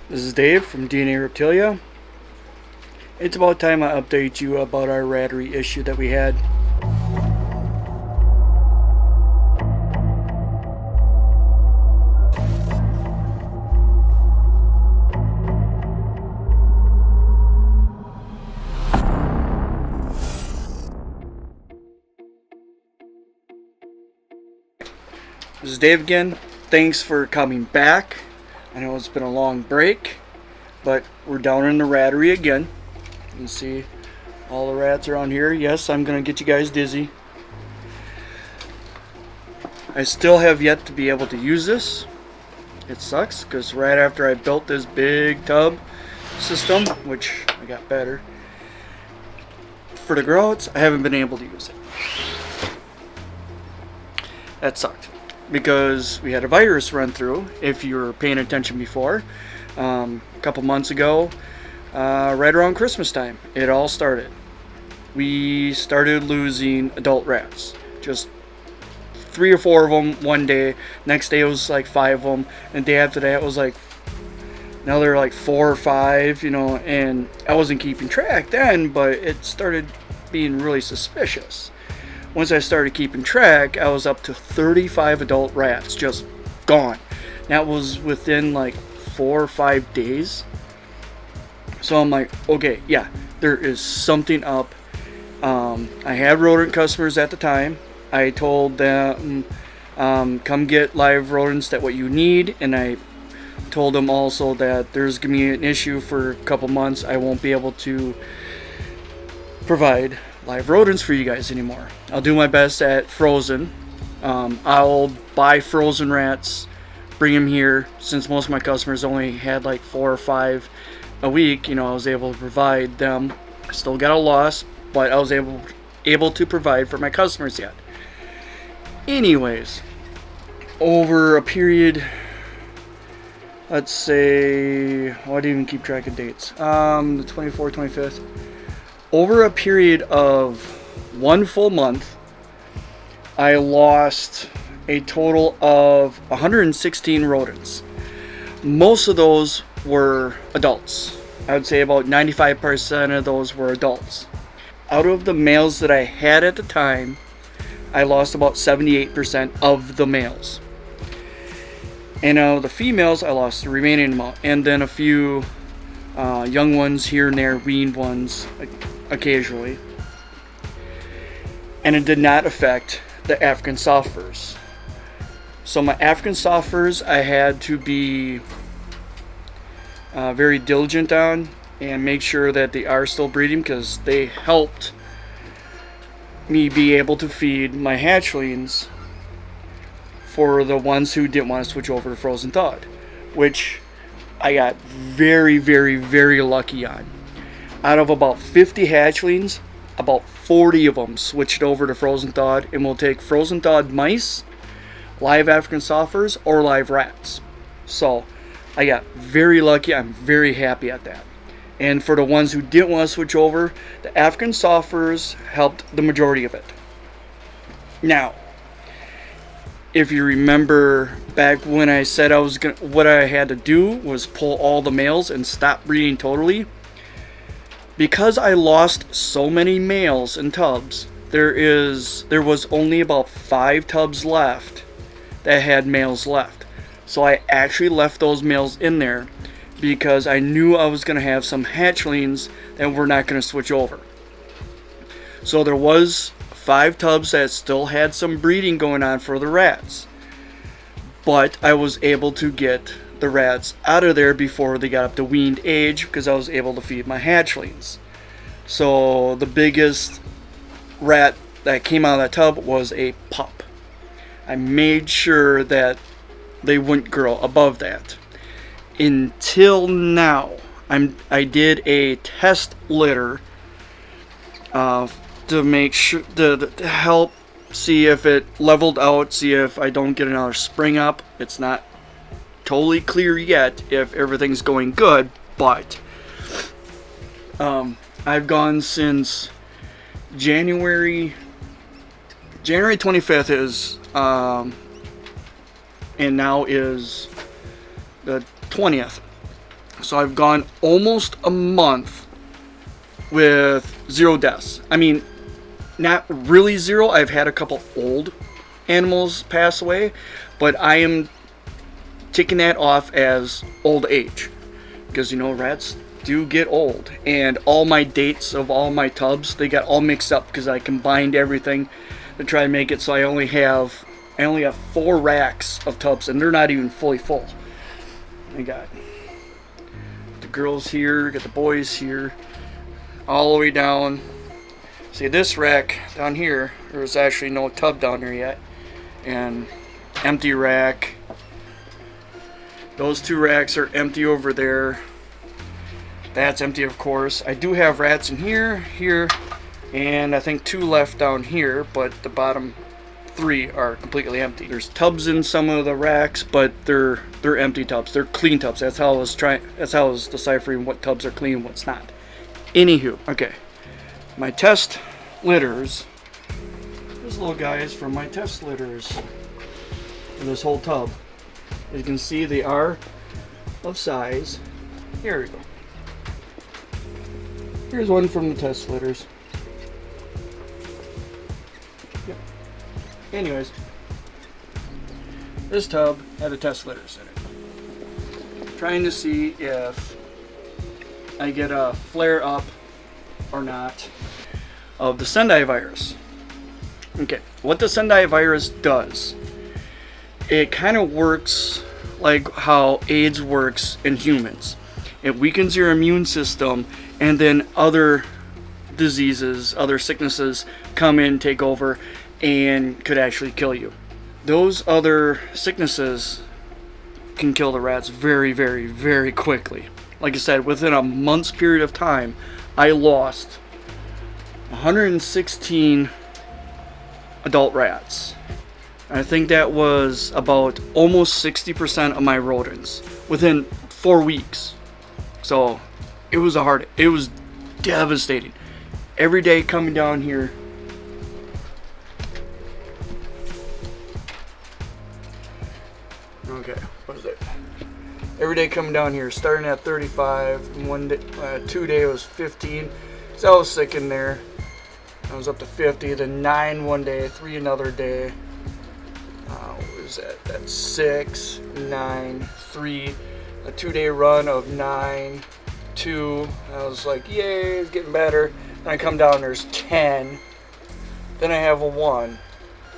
This is Dave from DNA Reptilia. It's about time I update you about our Rattery issue that we had. This is Dave again. Thanks for coming back. I know it's been a long break, but we're down in the Rattery again. You can see all the rats around here. Yes, I'm going to get you guys dizzy. I still have yet to be able to use this. It sucks because right after I built this big tub system, which I got better, for the growouts, I haven't been able to use it. That sucked because we had a virus run through, if you were paying attention before. A couple months ago, right around Christmas time, it all started. We started losing adult rats. Just 3 or 4 of them one day. Next day it was like 5 of them. And the day after that it was like, now they're like 4 or 5, and I wasn't keeping track then, but it started being really suspicious. Once I started keeping track, I was up to 35 adult rats just gone. That was within like 4 or 5 days. So I'm like, okay, yeah, there is something up. I had rodent customers at the time. I told them, come get live rodents, that what you need, and I told them also that there's gonna be an issue for a couple months. I won't be able to provide live rodents for you guys anymore. I'll do my best at frozen. I'll buy frozen rats, bring them here. Since most of my customers only had like 4 or 5 a week, I was able to provide them. I still got a loss, but I was able to provide for my customers yet. Anyways, over a period, let's say, I didn't even keep track of dates. The 24th, 25th. Over a period of 1 full month, I lost a total of 116 rodents. Most of those were adults. I would say about 95% of those were adults. Out of the males that I had at the time, I lost about 78% of the males. And out of the females, I lost the remaining amount. And then a few young ones here and there, weaned ones occasionally. And it did not affect the African soft furs. So my African soft furs, I had to be very diligent on and make sure that they are still breeding, because they helped me be able to feed my hatchlings for the ones who didn't want to switch over to frozen thawed, which I got very, very, very lucky on. Out of about 50 hatchlings, about 40 of them switched over to frozen thawed, and will take frozen thawed mice, live African soft furs, or live rats. So I got very lucky. I'm very happy at that. And for the ones who didn't want to switch over, the African soft furs helped the majority of it. Now, if you remember back when I said what I had to do was pull all the males and stop breeding totally, because I lost so many males in tubs, there was only about 5 tubs left that had males left. So I actually left those males in there because I knew I was going to have some hatchlings that were not going to switch over. So there was 5 tubs that still had some breeding going on for the rats. But I was able to get the rats out of there before they got up to weaned age, because I was able to feed my hatchlings. So the biggest rat that came out of that tub was a pup. I made sure that they wouldn't grow above that. Until now, I did a test litter to make sure to help see if it leveled out, see if I don't get another spring up. It's not totally clear yet if everything's going good, but I've gone since January 25th is and now is the 20th. So I've gone almost a month with 0 deaths. I mean, not really 0. I've had a couple old animals pass away, but I am taking that off as old age, because you know, rats do get old, and all my dates of all my tubs, they got all mixed up because I combined everything to try and make it so I only have 4 racks of tubs, and they're not even fully full. I got the girls here, got the boys here, all the way down. See, this rack down here, there's actually no tub down there yet, and empty rack. Those 2 racks are empty over there. That's empty, of course. I do have rats in here, here, and I think 2 left down here, but the bottom 3 are completely empty. There's tubs in some of the racks, but they're empty tubs. They're clean tubs. That's how I was deciphering what tubs are clean and what's not. Anywho, okay. My test litters. These little guys from my test litters. In this whole tub. As you can see, they are of size. Here we go. Here's one from the test litters. Yep. Anyways, this tub had the test litters in it. Trying to see if I get a flare up or not of the Sendai virus. Okay, what the Sendai virus does, it kind of works like how AIDS works in humans. It weakens your immune system, and then other diseases, other sicknesses come in, take over, and could actually kill you. Those other sicknesses can kill the rats very, very, very quickly. Like I said, within a month's period of time, I lost 116 adult rats. I think that was about almost 60% of my rodents within 4 weeks. So it was devastating. Every day coming down here, okay, what is it? Every day coming down here, starting at 35, one day, 2 day was 15. So I was sick in there. I was up to 50, then 9 one day, 3 another day. What was that? That's 6, 9, 3. A 2-day run of 9, 2. I was like, yay, it's getting better. Then I come down, there's 10. Then I have a 1.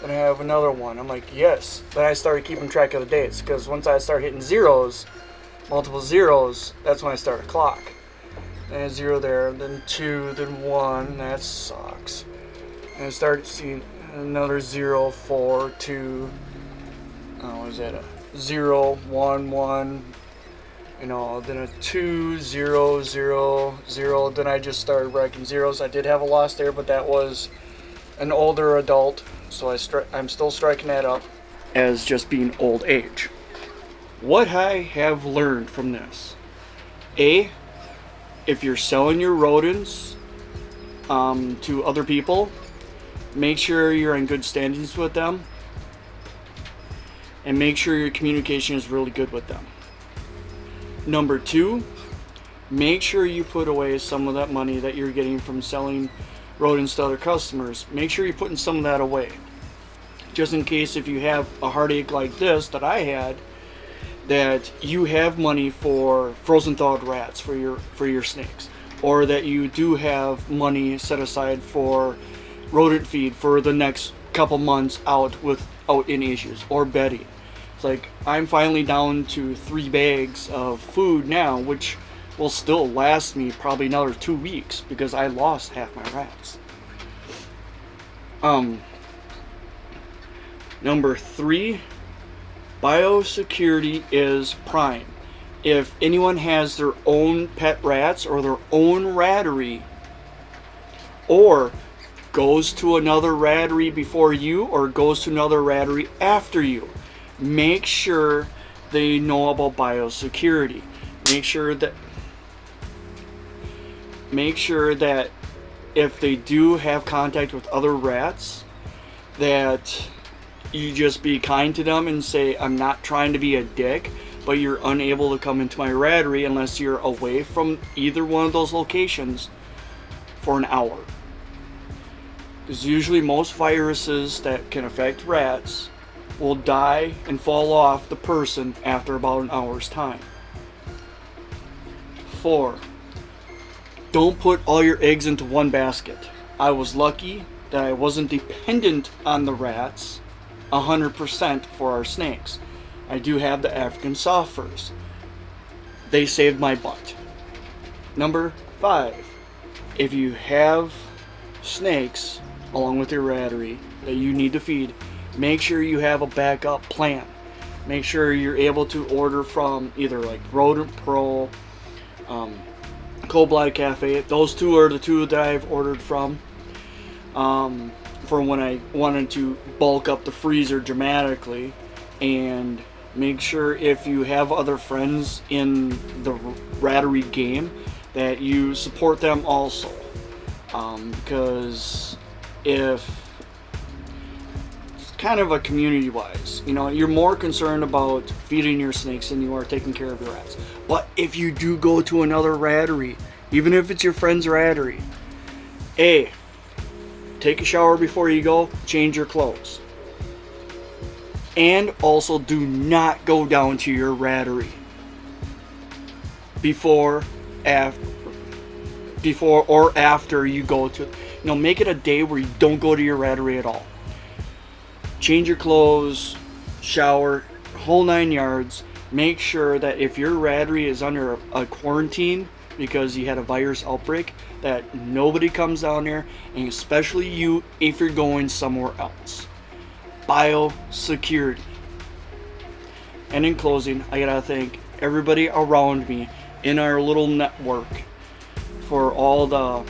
Then I have another 1. I'm like, yes. Then I started keeping track of the dates, because once I start hitting zeros, multiple zeros, that's when I start a clock. Then a 0 there, then 2, then 1. That sucks. And I started seeing another 0, 4, 2. What is that? A 0, 1, 1. You know, then a 2, 0, 0, 0. Then I just started racking zeros. I did have a loss there, but that was an older adult, so I'm still striking that up as just being old age. What I have learned from this: A, if you're selling your rodents to other people, make sure you're in good standings with them, and make sure your communication is really good with them. Number 2, make sure you put away some of that money that you're getting from selling rodents to other customers. Make sure you're putting some of that away, just in case if you have a heartache like this that I had, that you have money for frozen thawed rats for your snakes, or that you do have money set aside for rodent feed for the next couple months out without any issues, or bedding. It's like I'm finally down to 3 bags of food now, which will still last me probably another 2 weeks because I lost half my rats. Number 3, biosecurity is prime. If anyone has their own pet rats or their own rattery, or goes to another rattery before you or goes to another rattery after you, make sure they know about biosecurity. Make sure that if they do have contact with other rats, that you just be kind to them and say, I'm not trying to be a dick, but you're unable to come into my Rattery unless you're away from either one of those locations for an hour. Because usually most viruses that can affect rats will die and fall off the person after about an hour's time. 4. Don't put all your eggs into one basket. I was lucky that I wasn't dependent on the rats 100% for our snakes. I do have the African soft furs. They saved my butt. Number 5. If you have snakes along with your Rattery that you need to feed, make sure you have a backup plan. Make sure you're able to order from either like Rodent Pro, Cold Blood Cafe. Those two are the two that I've ordered from. For when I wanted to bulk up the freezer dramatically. And make sure if you have other friends in the Rattery game that you support them also. Because if it's kind of a community wise, you know, you're more concerned about feeding your snakes than you are taking care of your rats. But if you do go to another Rattery, even if it's your friend's Rattery, A, take a shower before you go, change your clothes. And also do not go down to your Rattery before or after you go to, make it a day where you don't go to your Rattery at all. Change your clothes, shower, whole 9 yards. Make sure that if your Rattery is under a quarantine because you had a virus outbreak, that nobody comes down there, and especially you if you're going somewhere else. Biosecurity. And in closing, I gotta thank everybody around me in our little network for all the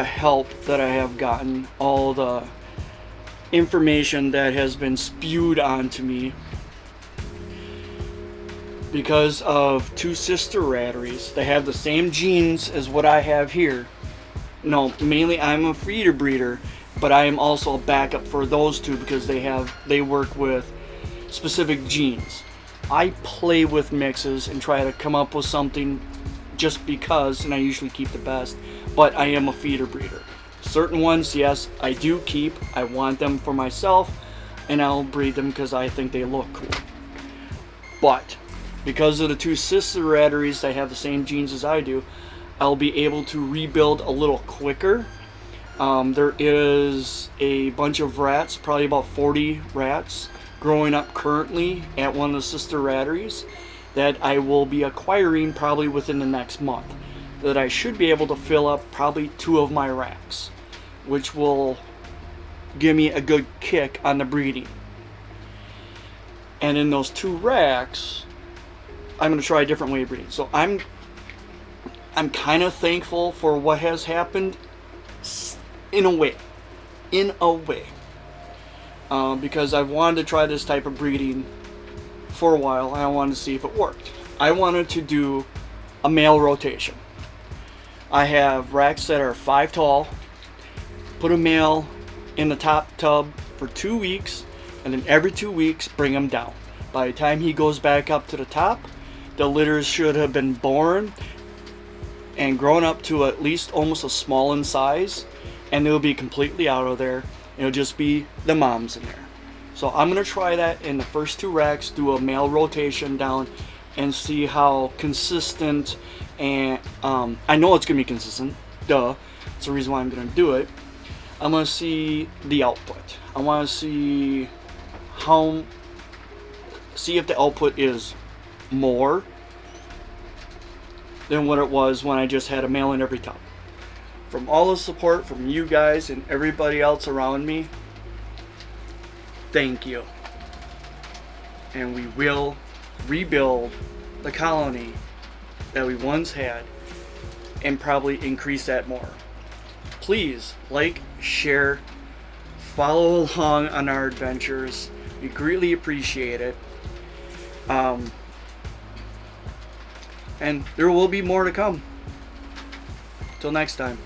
help that I have gotten, all the information that has been spewed onto me because of two sister Ratteries. They have the same genes as what I have here. No, mainly I'm a feeder breeder, but I am also a backup for those two because they work with specific genes. I play with mixes and try to come up with something just because, and I usually keep the best, but I am a feeder breeder. Certain ones, yes, I do keep. I want them for myself, and I'll breed them because I think they look cool. But because of the two sister Ratteries that have the same genes as I do, I'll be able to rebuild a little quicker. There is a bunch of rats, probably about 40 rats, growing up currently at one of the sister Ratteries that I will be acquiring probably within the next month. That I should be able to fill up probably 2 of my racks, which will give me a good kick on the breeding. And in those 2 racks, I'm going to try a different way of breeding. So I'm kind of thankful for what has happened in a way. Because I've wanted to try this type of breeding for a while, and I wanted to see if it worked. I wanted to do a male rotation. I have racks that are 5 tall, put a male in the top tub for 2 weeks, and then every 2 weeks bring him down. By the time he goes back up to the top, the litters should have been born and grown up to at least almost a small in size, and they'll be completely out of there. It'll just be the moms in there. So I'm going to try that in the first 2 racks, do a male rotation down, and see how consistent, and I know it's going to be consistent, duh, that's the reason why I'm going to do it. I'm going to see the output. I want to see if the output is more than what it was when I just had a male in every tub. From all the support from you guys and everybody else around me, thank you. And we will rebuild the colony that we once had and probably increase that more. Please like, share, follow along on our adventures. We greatly appreciate it. And there will be more to come. Till next time.